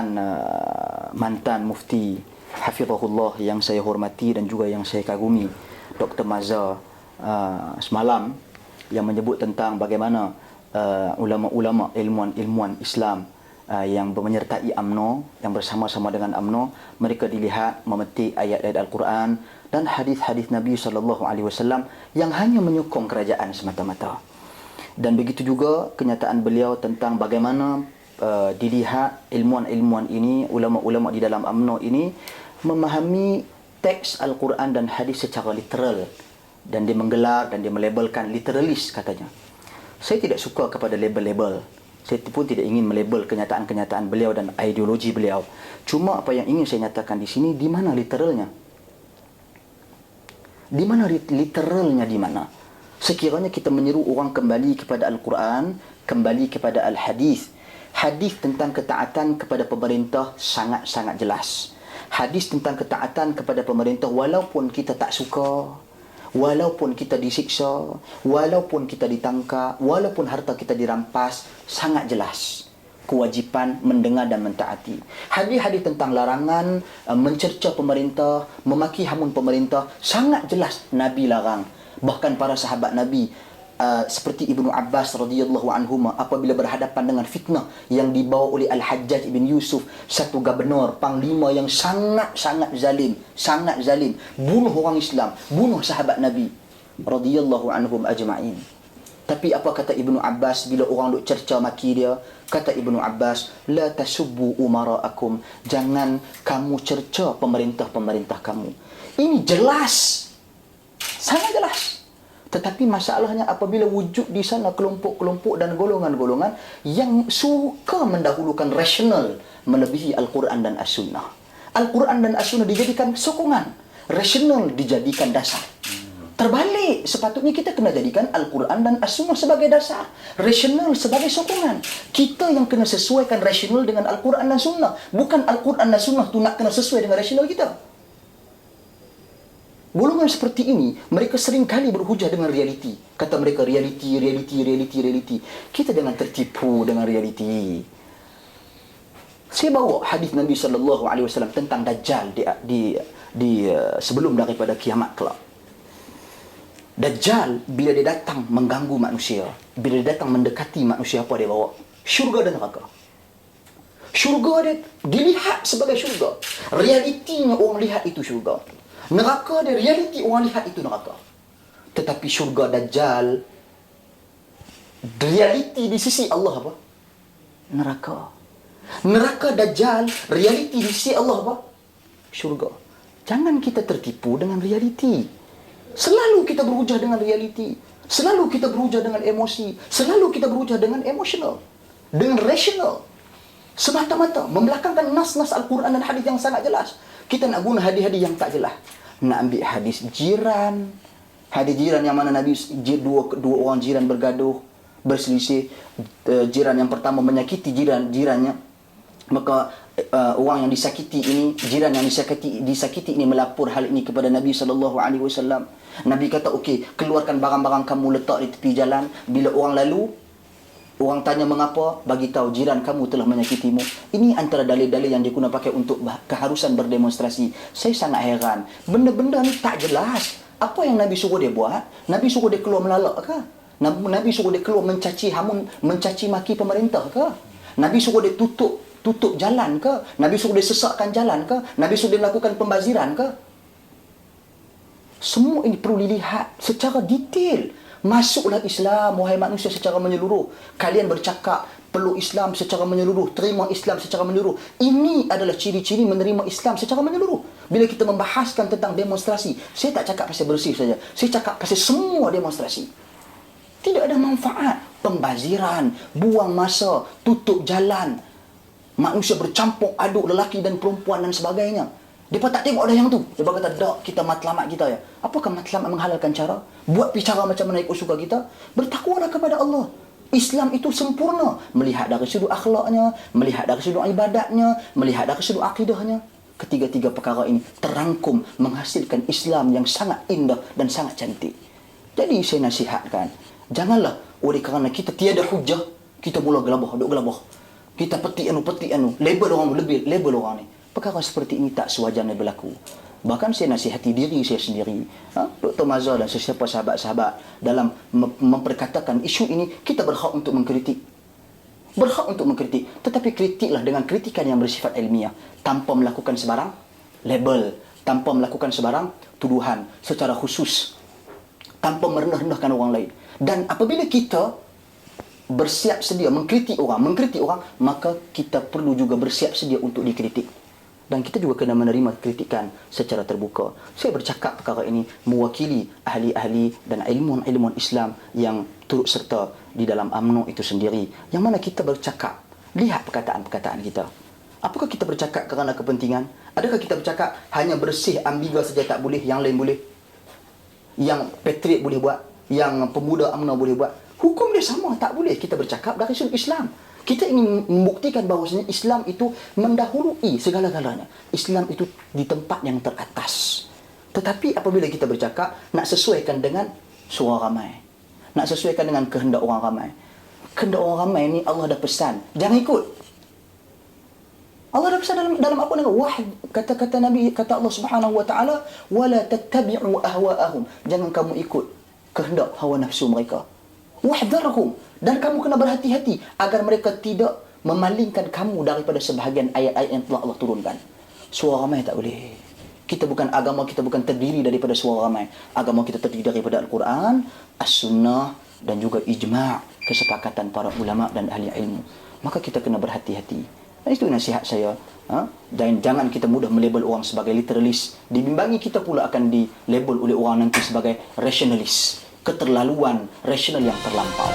perkataan mantan mufti hafizahullah yang saya hormati dan juga yang saya kagumi, Dr. Mazhar semalam, yang menyebut tentang bagaimana ulama-ulama, ilmuwan Islam yang menyertai UMNO, yang bersama-sama dengan UMNO, mereka dilihat memetik ayat-ayat Al-Quran dan hadis-hadis Nabi SAW yang hanya menyokong kerajaan semata-mata. Dan begitu juga kenyataan beliau tentang bagaimana dilihat ilmuwan-ilmuwan ini, ulama-ulama di dalam UMNO ini memahami teks Al-Quran dan hadis secara literal, dan dia menggelar dan dia melabelkan literalis katanya. Saya tidak suka kepada label-label. Saya pun tidak ingin melabel kenyataan-kenyataan beliau dan ideologi beliau. Cuma apa yang ingin saya nyatakan di sini, di mana literalnya? Di mana literalnya di mana? Sekiranya kita menyeru orang kembali kepada Al-Quran, kembali kepada Al-Hadis. Hadis tentang ketaatan kepada pemerintah sangat-sangat jelas. Hadis tentang ketaatan kepada pemerintah walaupun kita tak suka, walaupun kita disiksa, walaupun kita ditangkap, walaupun harta kita dirampas, sangat jelas kewajipan mendengar dan mentaati. Hadis-hadis tentang larangan mencerca pemerintah, memaki hamun pemerintah, sangat jelas Nabi larang. Bahkan para sahabat Nabi seperti Ibnu Abbas radhiyallahu anhuma, apabila berhadapan dengan fitnah yang dibawa oleh Al-Hajjaj ibn Yusuf, satu gubernur, panglima yang sangat-sangat zalim, bunuh orang Islam, bunuh sahabat Nabi radhiyallahu anhum ajma'in. Tapi apa kata Ibnu Abbas bila orang duk cerca maki dia? Kata Ibnu Abbas, la tasubbu umara'akum, jangan kamu cerca pemerintah-pemerintah kamu. Ini jelas, sangat jelas. Tetapi masalahnya apabila wujud di sana kelompok-kelompok dan golongan-golongan yang suka mendahulukan rasional melebihi Al-Quran dan As-Sunnah. Al-Quran dan As-Sunnah dijadikan sokongan, rasional dijadikan dasar. Terbalik, sepatutnya kita kena jadikan Al-Quran dan As-Sunnah sebagai dasar, rasional sebagai sokongan. Kita yang kena sesuaikan rasional dengan Al-Quran dan Sunnah, bukan Al-Quran dan Sunnah tu nak kena sesuai dengan rasional kita. Golongan seperti ini, mereka sering kali berhujah dengan realiti. Kata mereka, realiti. Kita jangan tertipu dengan realiti. Saya bawa hadis Nabi SAW tentang Dajjal di sebelum daripada kiamat kelak. Dajjal, bila dia datang mengganggu manusia, bila dia datang mendekati manusia, apa dia bawa? Syurga dan neraka. Syurga dia dilihat sebagai syurga. Realitinya orang lihat itu syurga. Neraka dia, realiti orang lihat itu neraka. Tetapi syurga Dajjal, realiti di sisi Allah apa? Neraka. Neraka Dajjal, realiti di sisi Allah apa? Syurga. Jangan kita tertipu dengan realiti. Selalu kita berhujah dengan realiti. Selalu kita berhujah dengan emosi. Selalu kita berhujah dengan emosional, dengan rasional. Semata-mata membelakangkan nas-nas Al-Quran dan hadis yang sangat jelas. Kita nak guna hadis-hadis yang tak jelas. Nak ambil hadis jiran. Hadis jiran yang mana Nabi, dua orang jiran bergaduh, berselisih. Jiran yang pertama menyakiti jirannya. Maka orang yang disakiti ini, jiran yang disakiti ini melapor hal ini kepada Nabi SAW. Nabi kata, okey, keluarkan barang-barang kamu, letak di tepi jalan. Bila orang lalu, orang tanya mengapa, bagi tahu jiran kamu telah menyakitimu. Ini antara dalil-dalil yang dia guna pakai untuk keharusan berdemonstrasi. Saya sangat heran. Benda-benda ni tak jelas. Apa yang Nabi suruh dia buat? Nabi suruh dia keluar melalak ke? Nabi suruh dia keluar mencaci maki pemerintah ke? Nabi suruh dia tutup jalan ke? Nabi suruh dia sesakkan jalan ke? Nabi suruh dia melakukan pembaziran ke? Semua ini perlu dilihat secara detail. Masuklah Islam, wahai manusia, secara menyeluruh. Kalian bercakap perlu Islam secara menyeluruh, terima Islam secara menyeluruh. Ini adalah ciri-ciri menerima Islam secara menyeluruh. Bila kita membahaskan tentang demonstrasi, saya tak cakap pasal bersih saja. Saya cakap pasal semua demonstrasi. Tidak ada manfaat. Pembaziran, buang masa, tutup jalan, manusia bercampur aduk lelaki dan perempuan dan sebagainya. Mereka tak tengok dah yang tu. Mereka kata, tak, kita matlamat kita ya. Apakah matlamat menghalalkan cara? Buat bicara macam mana ikut suka kita? Bertakwalah kepada Allah. Islam itu sempurna. Melihat dari sudut akhlaknya, melihat dari sudut ibadatnya, melihat dari sudut akidahnya. Ketiga-tiga perkara ini terangkum menghasilkan Islam yang sangat indah dan sangat cantik. Jadi saya nasihatkan, janganlah oleh kerana kita tiada hujah, kita mula gelabah, duk gelabah. Kita petik anu, label orang lebih, label orang ni. Perkara seperti ini tak sewajarnya berlaku. Bahkan saya nasihati diri saya sendiri, Dr. Mazhar dan sesiapa sahabat-sahabat dalam memperkatakan isu ini, kita berhak untuk mengkritik. Berhak untuk mengkritik. Tetapi kritiklah dengan kritikan yang bersifat ilmiah, tanpa melakukan sebarang label, tanpa melakukan sebarang tuduhan secara khusus, tanpa merendah-rendahkan orang lain. Dan apabila kita bersiap sedia mengkritik orang, maka kita perlu juga bersiap sedia untuk dikritik. Dan kita juga kena menerima kritikan secara terbuka. Saya bercakap perkara ini mewakili ahli-ahli dan ilmuwan-ilmuwan Islam yang turut serta di dalam UMNO itu sendiri. Yang mana kita bercakap, lihat perkataan-perkataan kita. Apakah kita bercakap kerana kepentingan? Adakah kita bercakap hanya bersih ambiga saja tak boleh, yang lain boleh? Yang patriot boleh buat, yang pemuda UMNO boleh buat? Hukum dia sama, tak boleh kita bercakap dari sudut Islam. Kita ingin membuktikan bahawasanya Islam itu mendahului segala-galanya. Islam itu di tempat yang teratas. Tetapi apabila kita bercakap, nak sesuaikan dengan suara ramai, nak sesuaikan dengan kehendak orang ramai. Kehendak orang ramai ni Allah dah pesan, jangan ikut. Allah dah pesan dalam apa nama? Wahid, kata Nabi, kata Allah Subhanahu wa taala, wala tattabi'u ahwa'ahum. Jangan kamu ikut kehendak hawa nafsu mereka. Wahdharhum, dan kamu kena berhati-hati agar mereka tidak memalingkan kamu daripada sebahagian ayat-ayat yang telah Allah turunkan. Suara ramai tak boleh. Agama kita bukan terdiri daripada suara ramai. Agama kita terdiri daripada Al-Quran, As-Sunnah dan juga ijma', kesepakatan para ulama dan ahli ilmu. Maka kita kena berhati-hati. Dan itu nasihat saya. Dan jangan kita mudah melabel orang sebagai literalis. Dibimbangi kita pula akan dilabel oleh orang nanti sebagai rationalis. Keterlaluan rasional yang terlampau.